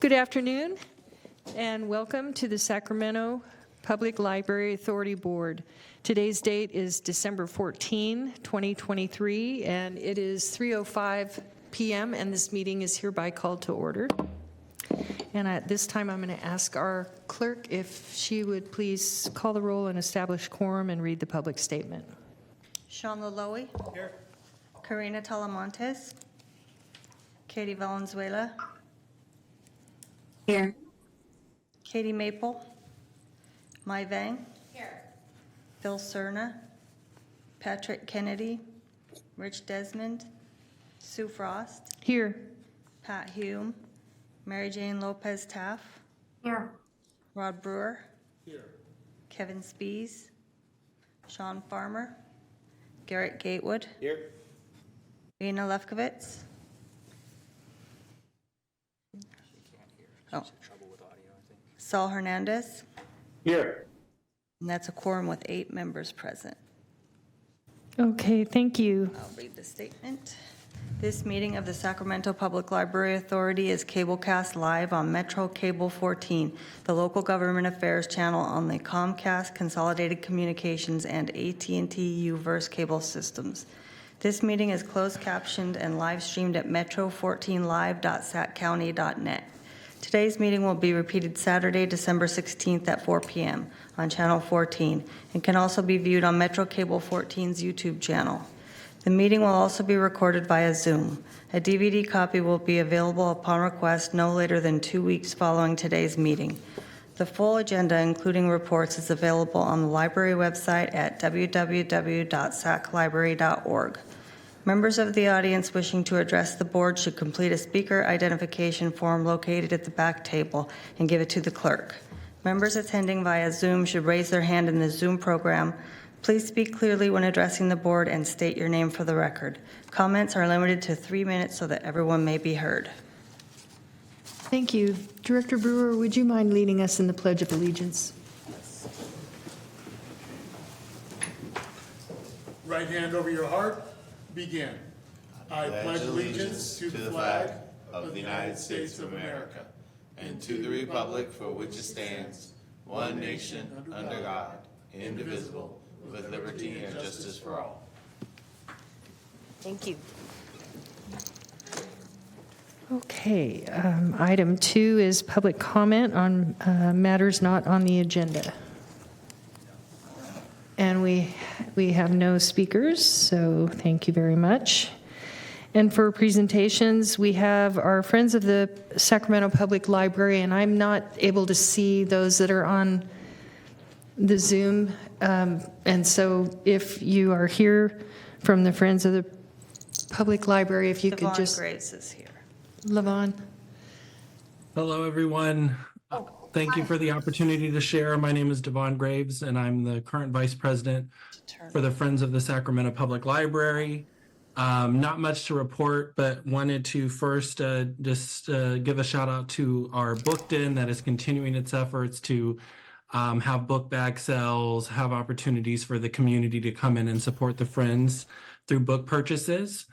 Good afternoon, and welcome to the Sacramento Public Library Authority Board. Today's date is December 14, 2023, and it is 3:05 p.m., and this meeting is hereby called to order. And at this time, I'm going to ask our clerk if she would please call the roll and establish quorum and read the public statement. Sean Laloe. Here. Karina Talamontes. Katie Valenzuela. Here. Katie Maple. Mai Vang. Here. Phil Cerna. Patrick Kennedy. Rich Desmond. Sue Frost. Here. Pat Hume. Mary Jane Lopez Taff. Here. Rod Brewer. Here. Kevin Spees. Sean Farmer. Garrett Gatewood. Here. Ina Lefkowitz. Oh. Saul Hernandez. Here. And that's a quorum with 8 members present. Okay, thank you. I'll read the statement. This meeting of the Sacramento Public Library Authority is cablecast live on Metro Cable 14, the local government affairs channel on the Comcast Consolidated Communications and AT&T Uverse cable systems. This meeting is closed captioned and live streamed at metro14live.saccounty.net. Today's meeting will be repeated Saturday, December 16th at 4 p.m. on Channel 14 and can also be viewed on Metro Cable 14's YouTube channel. The meeting will also be recorded via Zoom. A DVD copy will be available upon request no later than 2 weeks following today's meeting. The full agenda, including reports, is available on the library website at www.saclibrary.org. Members of the audience wishing to address the board should complete a speaker identification form located at the back table and give it to the clerk. Members attending via Zoom should raise their hand in the Zoom program. Please speak clearly when addressing the board and state your name for the record. Comments are limited to 3 minutes so that everyone may be heard. Thank you. Director Brewer, would you mind leading us in the Pledge of Allegiance? Right hand over your heart. Begin. I pledge allegiance to the flag of the United States of America and to the republic for which it stands, one nation, under God, indivisible, with liberty and justice for all. Thank you. Okay, item 2 is public comment on matters not on the agenda. And we have no speakers, so thank you very much. And for presentations, we have our friends of the Sacramento Public Library, and I'm not able to see those that are on the Zoom. And so if you are here from the Friends of the Public Library, if you could just... Devon Graves is here. Levon. Hello, everyone. Thank you for the opportunity to share. My name is Devon Graves, and I'm the current vice president for the Friends of the Sacramento Public Library. Not much to report, but wanted to first just give a shout out to our book den that is continuing its efforts to have book bag sales, have opportunities for the community to come in and support the Friends through book purchases.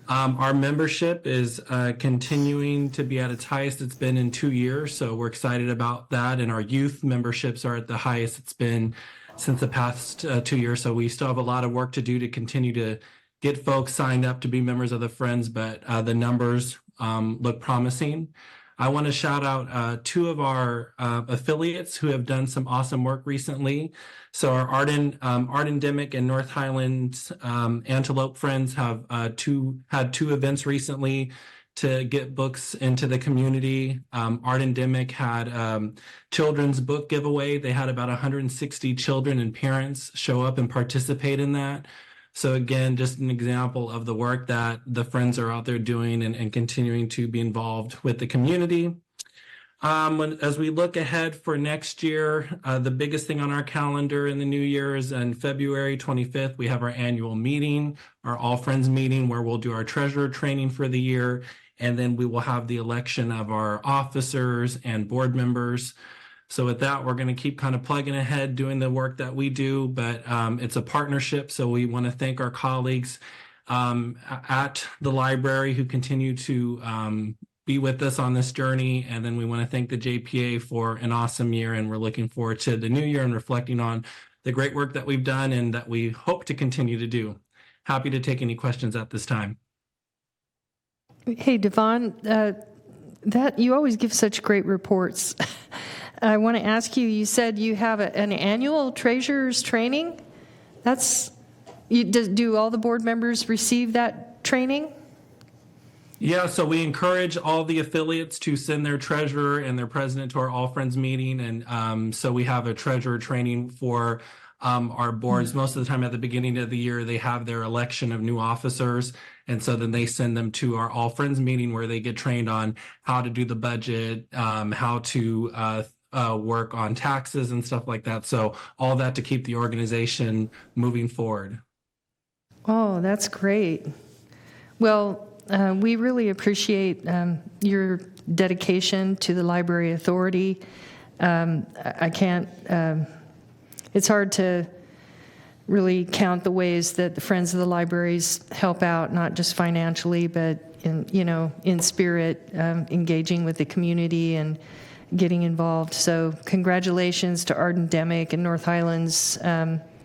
Our membership is continuing to be at its highest it's been in 2 years, so we're excited about that. And our youth memberships are at the highest it's been since the past 2 years. So we still have a lot of work to do to continue to get folks signed up to be members of the Friends, but the numbers look promising. I want to shout out 2 of our affiliates who have done some awesome work recently. So our Arden Dimick and North Highlands Antelope Friends have had two events recently to get books into the community. Arden Dimick had children's book giveaway. They had about 160 children and parents show up and participate in that. So again, just an example of the work that the Friends are out there doing and continuing to be involved with the community. As we look ahead for next year, the biggest thing on our calendar in the new year is on February 25th, we have our annual meeting, our All Friends meeting, where we'll do our treasurer training for the year. And then we will have the election of our officers and board members. So with that, we're going to keep kind of plugging ahead, doing the work that we do, but it's a partnership. So we want to thank our colleagues at the library who continue to be with us on this journey. And then we want to thank the JPA for an awesome year. And we're looking forward to the new year and reflecting on the great work that we've done and that we hope to continue to do. Happy to take any questions at this time. Hey, Devon, that you always give such great reports. I want to ask you, you said you have an annual treasurer's training? Do all the board members receive that training? Yeah, so we encourage all the affiliates to send their treasurer and their president to our All Friends meeting. And so we have a treasurer training for our boards. Most of the time at the beginning of the year, they have their election of new officers. And so then they send them to our All Friends meeting where they get trained on how to do the budget, how to work on taxes and stuff like that. So all that to keep the organization moving forward. Oh, that's great. Well, we really appreciate your dedication to the Library Authority. It's hard to really count the ways that the Friends of the Libraries help out, not just financially, but in spirit, engaging with the community and getting involved. So congratulations to Arden Demick and North Highlands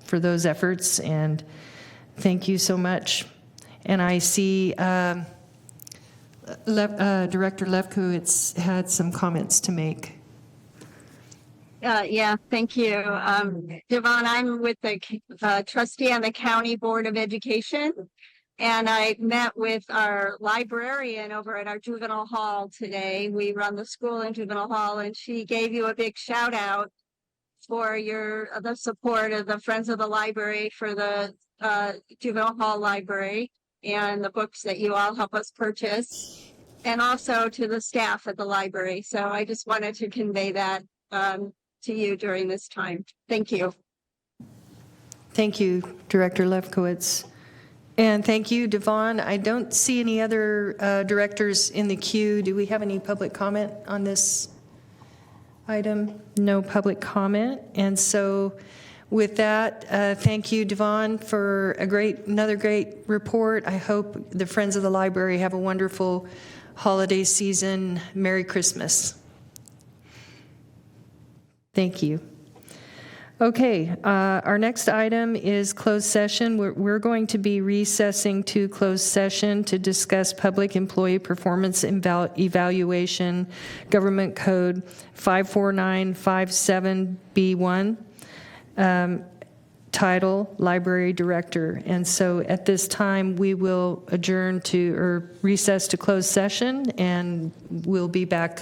for those efforts, and thank you so much. And I see Director Lefkowitz had some comments to make. Yeah, thank you. Devon, I'm with the trustee on the County Board of Education, and I met with our librarian over at our juvenile hall today. We run the school in juvenile hall, and she gave you a big shout out for the support of the Friends of the Library for the juvenile hall library and the books that you all help us purchase, and also to the staff at the library. So I just wanted to convey that to you during this time. Thank you. Thank you, Director Lefkowitz. And thank you, Devon. I don't see any other directors in the queue. Do we have any public comment on this item? No public comment. And so with that, thank you, Devon, for another great report. I hope the Friends of the Library have a wonderful holiday season. Merry Christmas. Thank you. Okay, our next item is closed session. We're going to be recessing to closed session to discuss public employee performance evaluation, Government Code 54957B1, title Library Director. And so at this time, we will recess to closed session, and we'll be back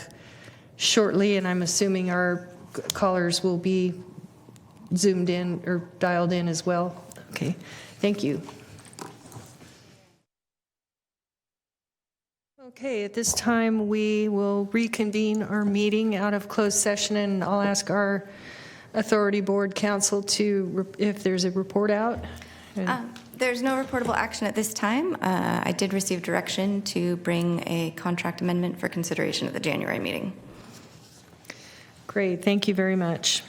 shortly. And I'm assuming our callers will be zoomed in or dialed in as well. Okay, thank you. Okay, at this time we will reconvene our meeting out of closed session, and I'll ask our Authority Board Counsel if there's a report out. There's no reportable action at this time. I did receive direction to bring a contract amendment for consideration at the January meeting. Great, thank you very much.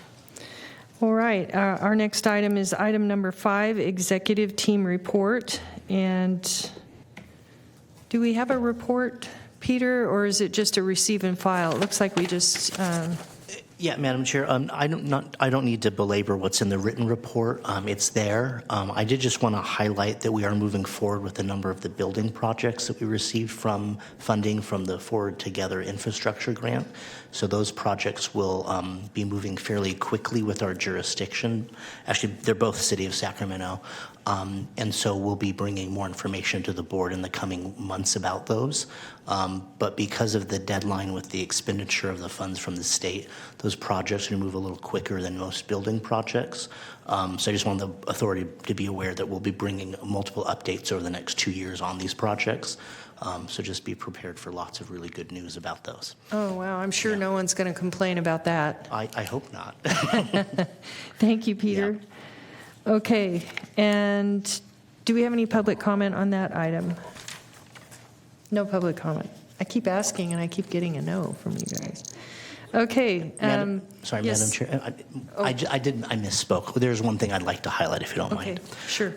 All right, our next item is item number 5, Executive Team Report. And do we have a report, Peter, or is it just a receive and file? It looks like we just... Yeah, Madam Chair, I don't need to belabor what's in the written report. It's there. I did just want to highlight that we are moving forward with a number of the building projects that we received from funding from the Forward Together Infrastructure Grant. So those projects will be moving fairly quickly with our jurisdiction. Actually, they're both City of Sacramento. And so we'll be bringing more information to the board in the coming months about those. But because of the deadline with the expenditure of the funds from the state, those projects will move a little quicker than most building projects. So I just want the authority to be aware that we'll be bringing multiple updates over the next 2 years on these projects. So just be prepared for lots of really good news about those. Oh, wow, I'm sure no one's going to complain about that. I hope not. Thank you, Peter. Yeah. Okay, and do we have any public comment on that item? No public comment. I keep asking and I keep getting a no from you guys. Okay. Sorry, yes. Madam Chair. I misspoke. There's one thing I'd like to highlight if you don't mind. Okay, sure.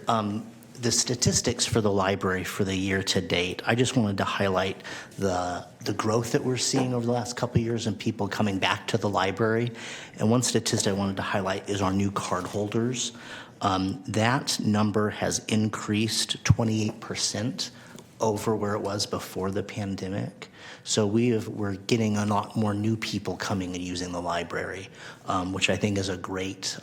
the statistics for the library for the year to date, I just wanted to highlight the growth that we're seeing over the last couple of years and people coming back to the library. And one statistic I wanted to highlight is our new card holders. That number has increased 28% over where it was before the pandemic. So we're getting a lot more new people coming and using the library, which I think is a great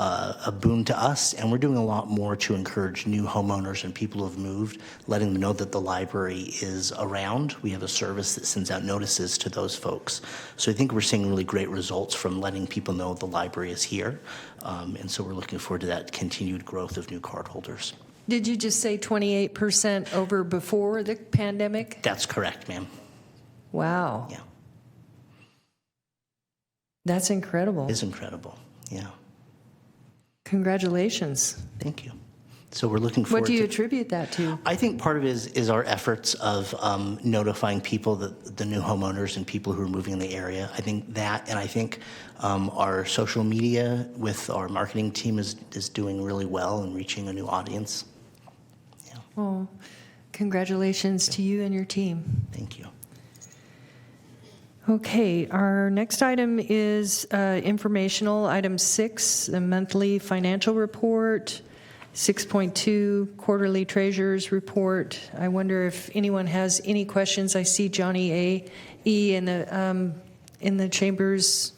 a boon to us. And we're doing a lot more to encourage new homeowners and people who have moved, letting them know that the library is around. We have a service that sends out notices to those folks. So I think we're seeing really great results from letting people know the library is here. And so we're looking forward to that continued growth of new cardholders. Did you just say 28% over before the pandemic? That's correct, ma'am. Wow. Yeah. That's incredible. It's incredible. Yeah. Congratulations. Thank you. So we're looking forward What do you to... attribute that to? I think part of it is our efforts of notifying people, that the new homeowners and people who are moving in the area. I think that, and I think our social media with our marketing team is doing really well and reaching a new audience. Yeah. Oh, congratulations to you and your team. Thank you. Okay, our next item is informational. Item 6, the monthly financial report. 6.2, quarterly treasurer's report. I wonder if anyone has any questions. I see Johnny E. in the chambers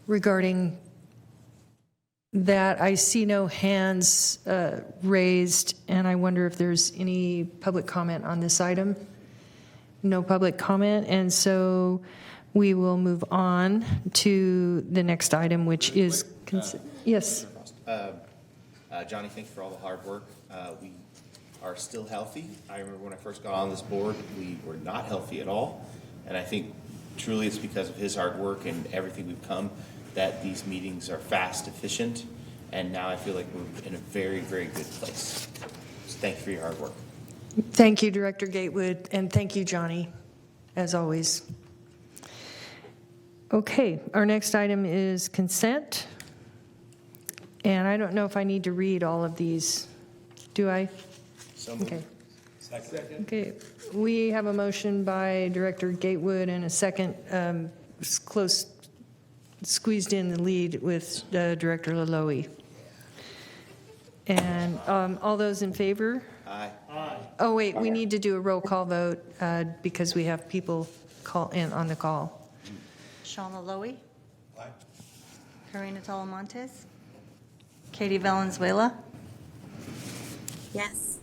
regarding that. I see no hands raised, and I wonder if there's any public comment on this item. No public comment, and so we will move on to the next item, which is yes. Johnny, thanks for all the hard work. We are still healthy. I remember when I first got on this board, we were not healthy at all. And I think truly it's because of his hard work and everything we've come that these meetings are fast, efficient, and now I feel like we're in a very, very good place. So thank you for your hard work. Thank you, Director Gatewood, and thank you, Johnny, as always. Okay, our next item is consent. And I don't know if I need to read all of these. Do I? So moved. Okay. Second. Okay, we have a motion by Director Gatewood and a second, close, squeezed in the lead with Director Laloe. And all those in favor? Aye. Oh, wait, we need to do a roll call vote because we have people call in on the call. Shauna Lowy. Aye. Karina Talamontes. Katie Valenzuela. Yes.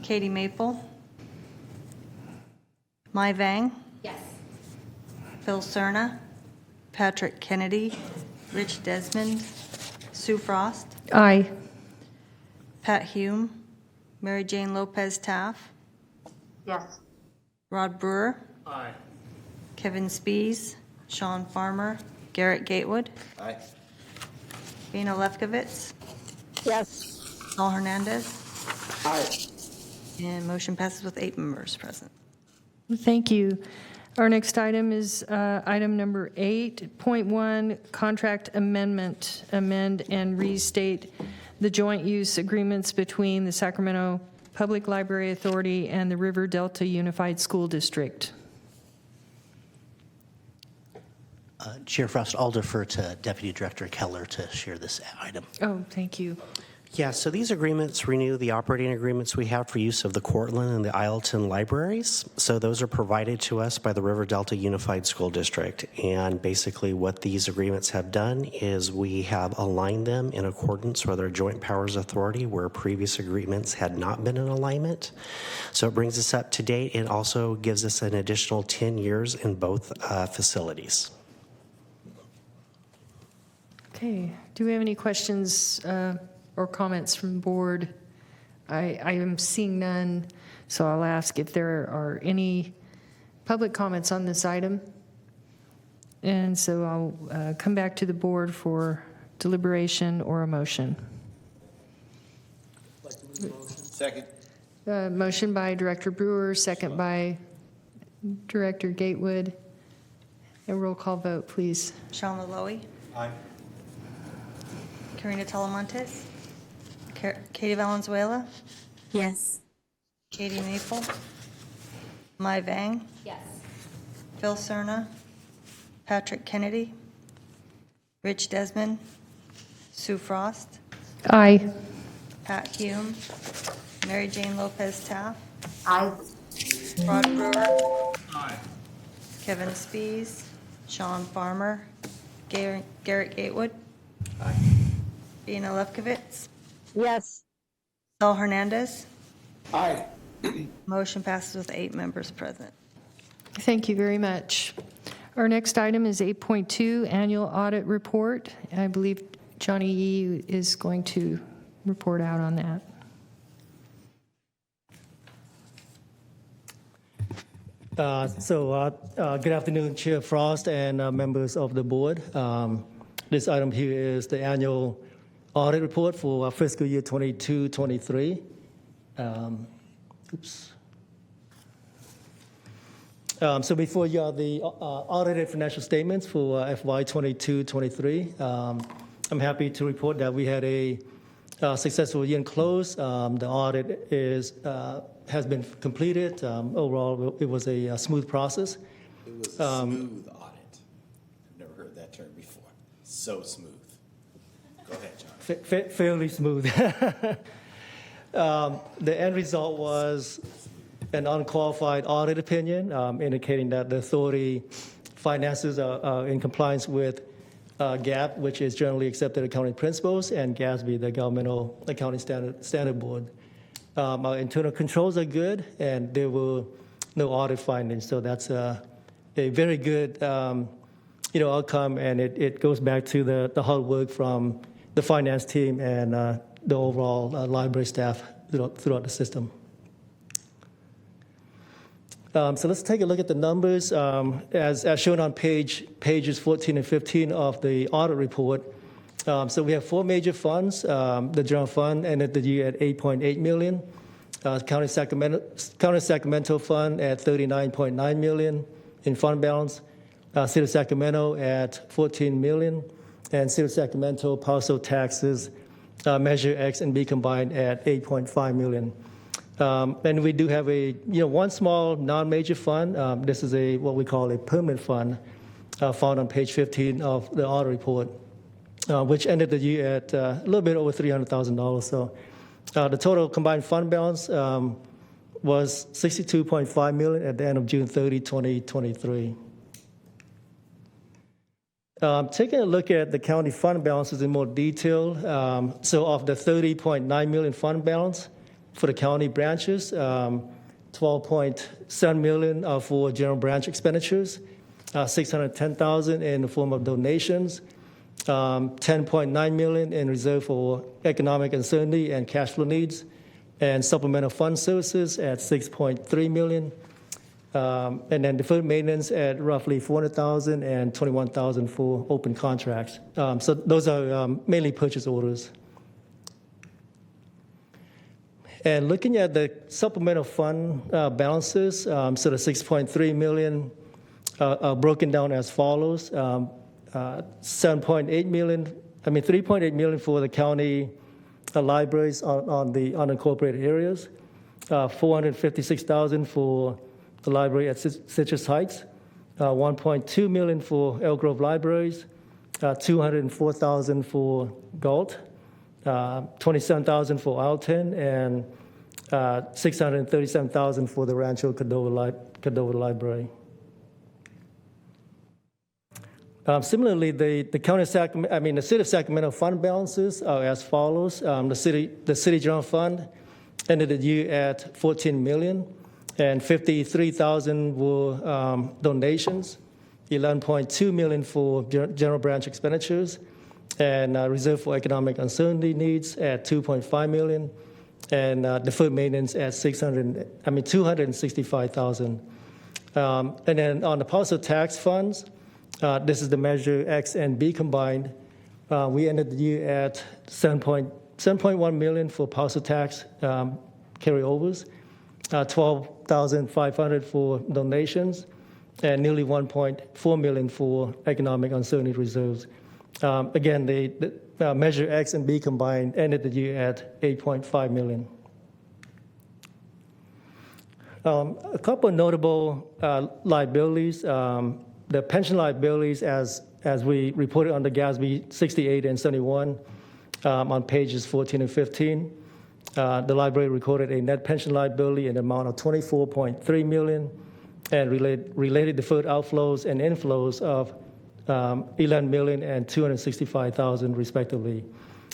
Katie Maple. Mai Vang. Yes. Phil Cerna. Patrick Kennedy. Rich Desmond. Sue Frost. Aye. Pat Hume. Mary Jane Lopez Taff. Yes. Rod Brewer. Aye. Kevin Spees. Sean Farmer. Garrett Gatewood. Aye. Bina Lefkowitz. Yes. Saul Hernandez. Aye. And motion passes with 8 members present. Thank you. Our next item is item number 8.1, contract amendment, amend and restate the joint use agreements between the Sacramento Public Library Authority and the River Delta Unified School District. Chair Frost, I'll defer to Deputy Director Keller to share this item. Oh, thank you. Yeah, so these agreements renew the operating agreements we have for use of the Cortland and the Isleton libraries. So those are provided to us by the River Delta Unified School District. And basically what these agreements have done is we have aligned them in accordance with our joint powers authority where previous agreements had not been in alignment. So it brings us up to date and also gives us an additional 10 years in both facilities. Okay, do we have any questions or comments from the board? I am seeing none, so I'll ask if there are any public comments on this item. And so I'll come back to the board for deliberation or a motion. Second. Motion by Director Brewer, second by Director Gatewood. A roll call vote, please. Shauna Lowy. Aye. Karina Talamontes. Katie Valenzuela, Yes. Katie Maple, Mai Vang, Yes. Phil Cerna, Patrick Kennedy, Rich Desmond, Sue Frost, Aye. Pat Hume, Mary Jane Lopez Taff, Aye. Rod Brewer, Aye. Kevin Spees, Sean Farmer, Garrett Gatewood, Dina Lefkowitz, Yes. Saul Hernandez. Aye. Motion passes with 8 members present. Thank you very much. Our next item is 8.2, Annual Audit Report. I believe Johnny Yee is going to report out on that. Good afternoon, Chair Frost and members of the board. This item here is the annual audit report for fiscal year 22-23. So before you are the audited financial statements for FY 22-23. I'm happy to report that we had a successful year-end close. The audit has been completed. Overall, it was a smooth process. It was a smooth audit. I've never heard that term before. So smooth. Go ahead, John. Fairly smooth. The end result was an unqualified audit opinion indicating that the authority finances are in compliance with GAAP, which is generally accepted accounting principles, and GASB, the Governmental Accounting Standard Board. Our internal controls are good, and there were no audit findings. So that's a very good outcome, and it goes back to the hard work from the finance team and the overall library staff throughout the system. So let's take a look at the numbers. As shown on pages 14 and 15 of the audit report, so we have 4 major funds. The general fund ended the year at $8.8 million. County Sacramento Fund at $39.9 million in fund balance. City of Sacramento at $14 million. And City of Sacramento parcel taxes, Measure X and B combined at $8.5 million. And we do have one small non-major fund. This is what we call a permanent fund, found on page 15 of the audit report, which ended the year at a little bit over $300,000. So the total combined fund balance was $62.5 million at the end of June 30, 2023. Taking a look at the county fund balances in more detail. So of the $30.9 million fund balance, for the county branches, $12.7 million for general branch expenditures, $610,000 in the form of donations, $10.9 million in reserve for economic uncertainty and cash flow needs, and supplemental fund services at $6.3 million, and then deferred maintenance at roughly $400,000 and $21,000 for open contracts. So those are mainly purchase orders. And looking at the supplemental fund balances, so the $6.3 million are broken down as follows: $3.8 million for the county libraries on the unincorporated areas, $456,000 for the library at Citrus Heights, $1.2 million for Elk Grove Libraries, $204,000 for Galt, $27,000 for Alton, and $637,000 for the Rancho Cordova Library. Similarly, the City of Sacramento fund balances are as follows. The city general fund ended the year at $14 million, and $53,000 were donations, $11.2 million for general branch expenditures, and reserve for economic uncertainty needs at $2.5 million, and deferred maintenance at $265,000. And then on the parcel tax funds, this is the Measure X and B combined. We ended the year at $7.1 million for parcel tax carryovers, $12,500 for donations, and nearly $1.4 million for economic uncertainty reserves. Again, the Measure X and B combined ended the year at $8.5 million. A couple of notable liabilities. The pension liabilities, as we reported under GASB 68 and 71 on pages 14 and 15, the library recorded a net pension liability in the amount of $24.3 million and related deferred outflows and inflows of $11 million and $265,000 respectively.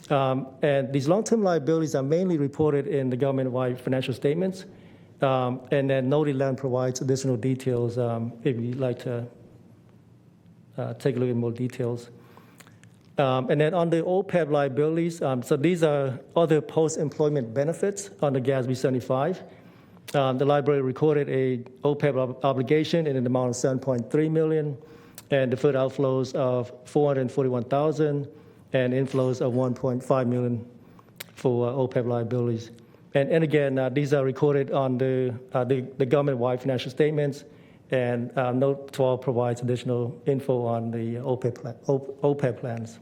And these long-term liabilities are mainly reported in the government-wide financial statements. And then Note 11 provides additional details if you'd like to take a look at more details. And then on the OPEB liabilities, so these are other post-employment benefits under GASB 75. The library recorded a OPEB obligation in an amount of $7.3 million and deferred outflows of $441,000 and inflows of $1.5 million for OPEB liabilities. And again, these are recorded on the government-wide financial statements, and Note 12 provides additional info on the OPEB plans.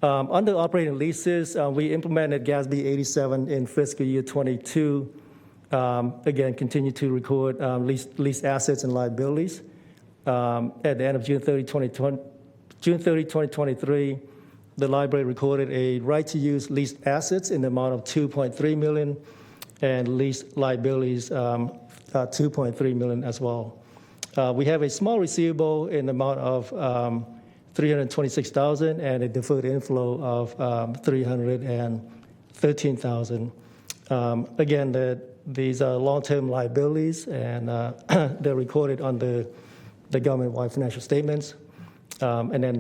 Under operating leases, we implemented GASB 87 in fiscal year 22. Again, continue to record lease assets and liabilities. At the end of June 30, 2023, the library recorded a right-to-use leased assets in the amount of $2.3 million and leased liabilities $2.3 million as well. We have a small receivable in the amount of $326,000 and a deferred inflow of $313,000. Again, these are long-term liabilities, and they're recorded under the government-wide financial statements. And then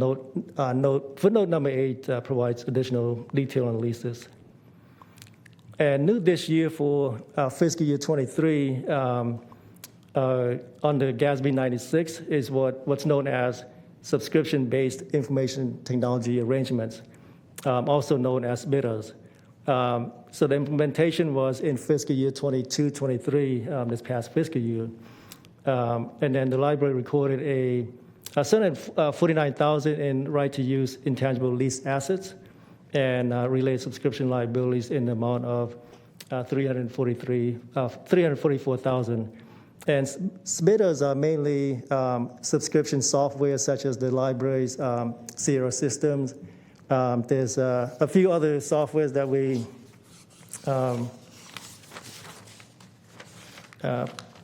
footnote number 8 provides additional detail on leases. And new this year for fiscal year 23, under GASB 96 is what's known as subscription-based information technology arrangements, also known as SBITAs. So the implementation was in fiscal year 22-23, this past fiscal year. And then the library recorded a $749,000 in right-to-use intangible lease assets and related subscription liabilities in the amount of $344,000. And SBITAs are mainly subscription software such as the library's Sierra systems. There's a few other softwares that we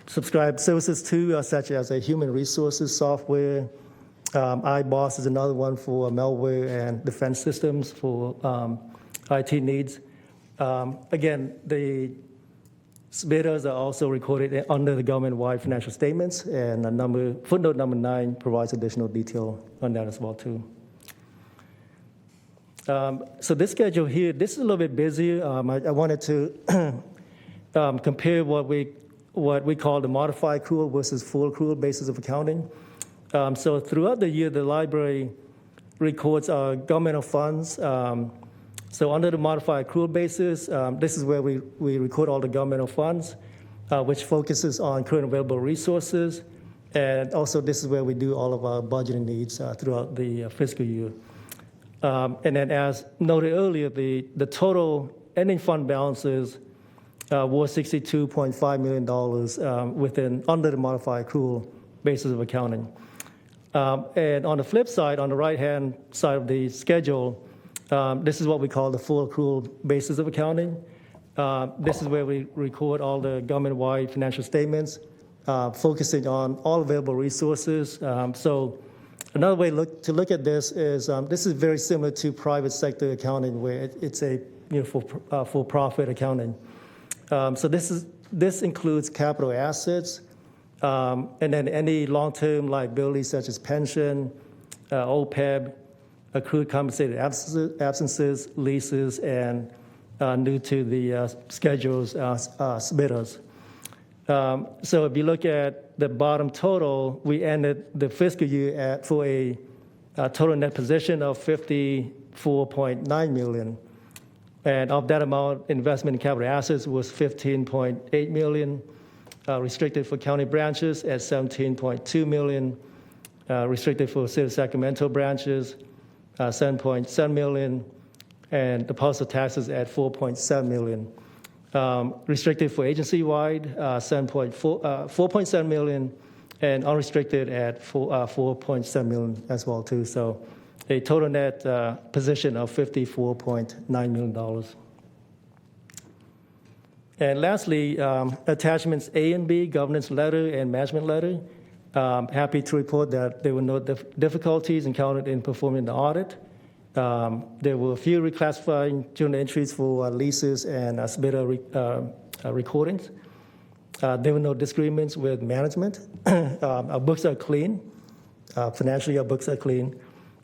subscribe services to, such as a human resources software. iBoss is another one for malware and defense systems for IT needs. Again, the SBITAs are also recorded under the government-wide financial statements, and footnote number 9 provides additional detail on that as well too. So this schedule here, this is a little bit busier. I wanted to compare what we call the modified accrual versus full accrual basis of accounting. So throughout the year, the library records governmental funds. So under the modified accrual basis, this is where we record all the governmental funds, which focuses on current available resources. And also this is where we do all of our budgeting needs throughout the fiscal year. And then as noted earlier, the total ending fund balances was $62.5 million under the modified accrual basis of accounting. And on the flip side, on the right-hand side of the schedule, this is what we call the full accrual basis of accounting. This is where we record all the government-wide financial statements, focusing on all available resources. So another way to look at this is very similar to private sector accounting, where it's a for-profit accounting. So this includes capital assets, and then any long-term liabilities such as pension, OPEB, accrued compensated absences, leases, and new to the schedules, SBITAs. So if you look at the bottom total, we ended the fiscal year for a total net position of $54.9 million. And of that amount, investment in capital assets was $15.8 million, restricted for county branches at $17.2 million, restricted for City of Sacramento branches, 7.7 million, and deposit taxes at 4.7 million. Restricted for agency-wide, 4.7 million, and unrestricted at 4.7 million as well too. So a total net position of $54.9 million. And lastly, attachments A and B, governance letter and management letter. Happy to report that there were no difficulties encountered in performing the audit. There were a few reclassifying journal entries for leases and SBITA recordings. There were no disagreements with management. Our books are clean. Financially, our books are clean.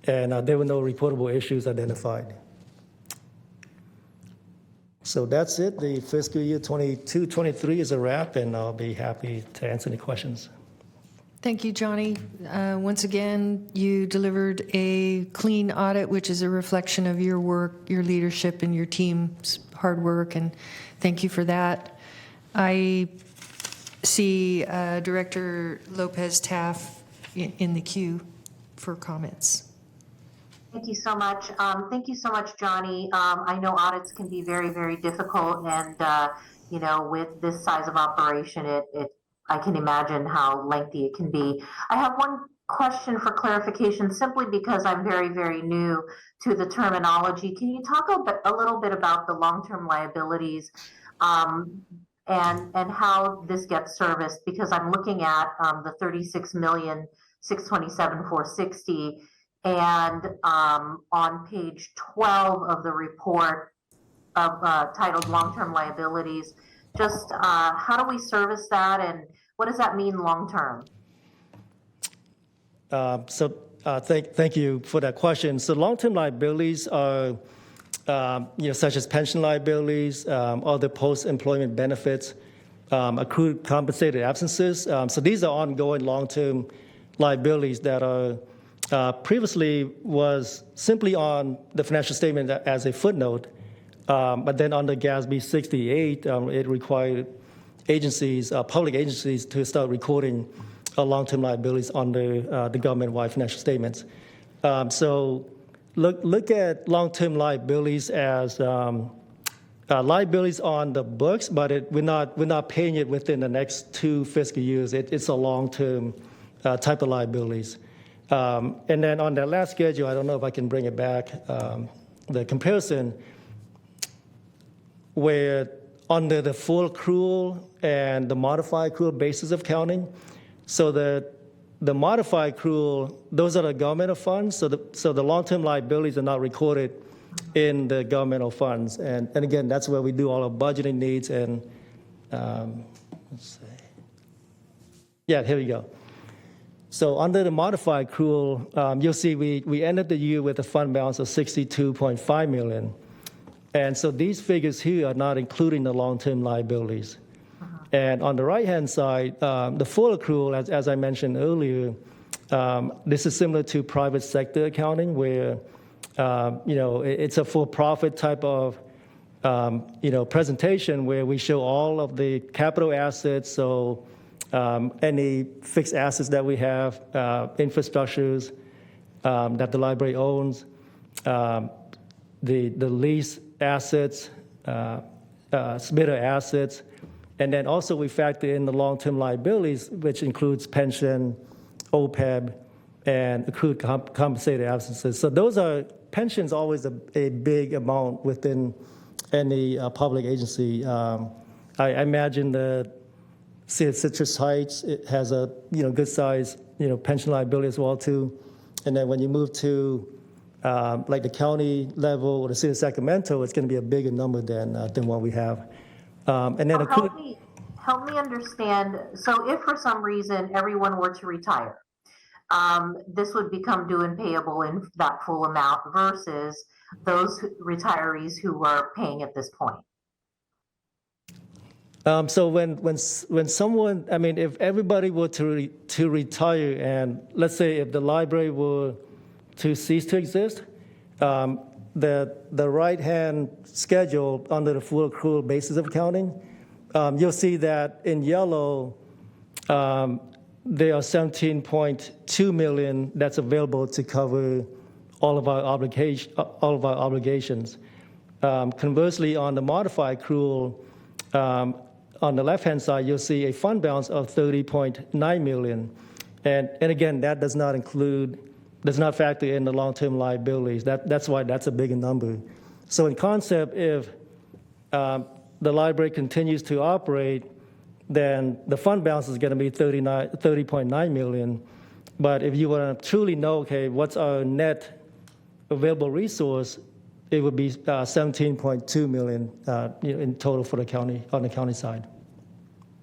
And there were no reportable issues identified. So that's it. The fiscal year 22-23 is a wrap, and I'll be happy to answer any questions. Thank you, Johnny. Once again, you delivered a clean audit, which is a reflection of your work, your leadership, and your team's hard work, and thank you for that. I see Director Lopez-Taff in the queue for comments. Thank you so much. Thank you so much, Johnny. I know audits can be very, very difficult, and you know, with this size of operation, I can imagine how lengthy it can be. I have one question for clarification, simply because I'm very, very new to the terminology. Can you talk a little bit about the long-term liabilities and how this gets serviced? Because I'm looking at the $36,627,460. And on page 12 of the report titled Long-Term Liabilities, just how do we service that, and what does that mean long-term? Thank you for that question. So long-term liabilities are, such as pension liabilities, other post-employment benefits, accrued compensated absences. So these are ongoing long-term liabilities that are previously was simply on the financial statement as a footnote, but then under GASB 68, it required agencies, public agencies, to start recording long-term liabilities under the government-wide financial statements. So look at long-term liabilities as liabilities on the books, but we're not paying it within the next 2 fiscal years. It's a long-term type of liabilities. And then on that last schedule, I don't know if I can bring it back, the comparison where under the full accrual and the modified accrual basis of counting, so the modified accrual, those are the governmental funds, so the long-term liabilities are not recorded in the governmental funds. And again, that's where we do all our budgeting needs and, let's see. Yeah, here we go. So under the modified accrual, you'll see we ended the year with a fund balance of $62.5 million. And so these figures here are not including the long-term liabilities. And on the right-hand side, the full accrual, as I mentioned earlier, this is similar to private sector accounting where, it's a for-profit type of, presentation where we show all of the capital assets, so any fixed assets that we have, infrastructures that the library owns, the lease assets, SBITA assets, and then also we factor in the long-term liabilities, which includes pension, OPEB, and accrued compensated absences. So those are, pensions always a big amount within any public agency. I imagine the City of Citrus Heights, it has a good size pension liability as well too. And then when you move to like the county level or the City of Sacramento, it's going to be a bigger number than what we have. And then help me understand. So if for some reason everyone were to retire, this would become due and payable in that full amount versus those retirees who are paying at this point. So when someone, if everybody were to retire, and let's say if the library were to cease to exist, the right-hand schedule under the full accrual basis of accounting, you'll see that in yellow, there are 17.2 million that's available to cover all of our obligations. Conversely, on the modified accrual, on the left-hand side, you'll see a fund balance of 30.9 million. And again, that does not factor in the long-term liabilities. That's why that's a bigger number. So in concept, if the library continues to operate, then the fund balance is going to be 30.9 million. But if you want to truly know, okay, what's our net available resource, it would be 17.2 million in total for the county, on the county side.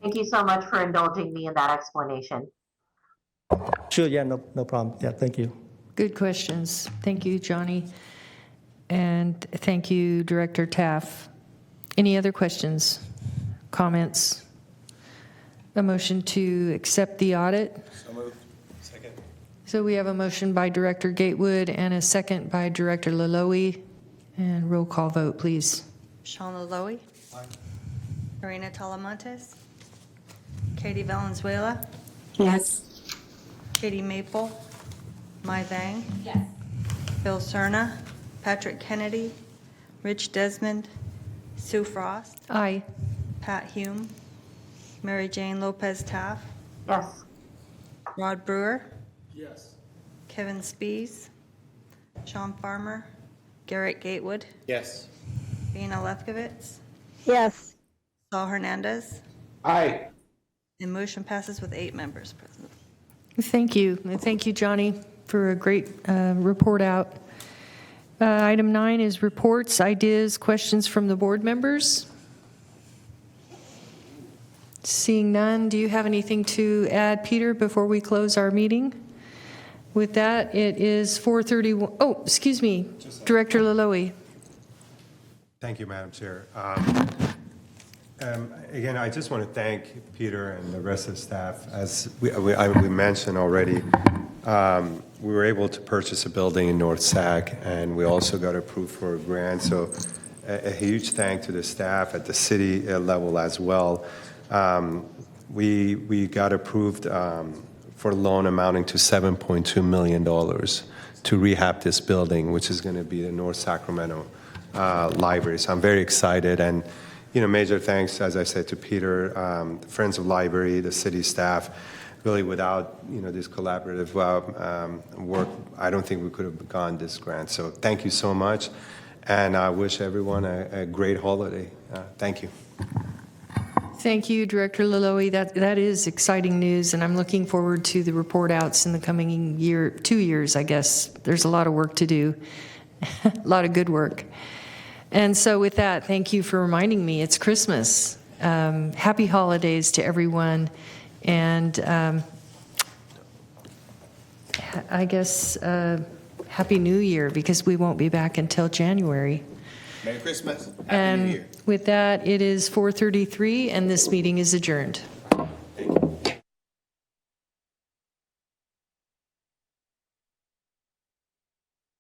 Thank you so much for indulging me in that explanation. Sure, yeah, no problem. Yeah, thank you. Good questions. Thank you, Johnny. And thank you, Director Taff. Any other questions, comments? A motion to accept the audit? So moved. Second. So we have a motion by Director Gatewood and a second by Director Laloe. And roll call vote, please. Sean Laloe. Marina Talamontes. Katie Valenzuela. Yes. Katie Maple. Mai Vang. Yes. Bill Cerna. Patrick Kennedy. Rich Desmond. Sue Frost. Aye. Pat Hume. Mary Jane Lopez Taff. Yes. Rod Brewer. Yes. Kevin Spees. Sean Farmer. Garrett Gatewood. Yes. Dana Lefkowitz. Yes. Saul Hernandez. Aye. And motion passes with 8 members present. Thank you. And thank you, Johnny, for a great report out. Item 9 is reports, ideas, questions from the board members. Seeing none, do you have anything to add, Peter, before we close our meeting? With that, it is 4:31. Oh, excuse me, Director Laloe. Thank you, Madam Chair. Again, I just want to thank Peter and the rest of the staff. As we mentioned already, we were able to purchase a building in North Sac, and we also got approved for a grant. So a huge thank to the staff at the city level as well. We got approved for a loan amounting to $7.2 million to rehab this building, which is going to be the North Sacramento Library. So I'm very excited. And major thanks, as I said, to Peter, the Friends of Library, the city staff. Really, without this collaborative work, I don't think we could have gotten this grant. So thank you so much, and I wish everyone a great holiday. Thank you. Thank you, Director Laloe. That is exciting news, and I'm looking forward to the report outs in the coming 2 years, I guess. There's a lot of work to do, a lot of good work. And so with that, thank you for reminding me it's Christmas. Happy holidays to everyone. And I guess Happy New Year, because we won't be back until January. Merry Christmas. Happy New Year. With that, it is 4:33, and this meeting is adjourned.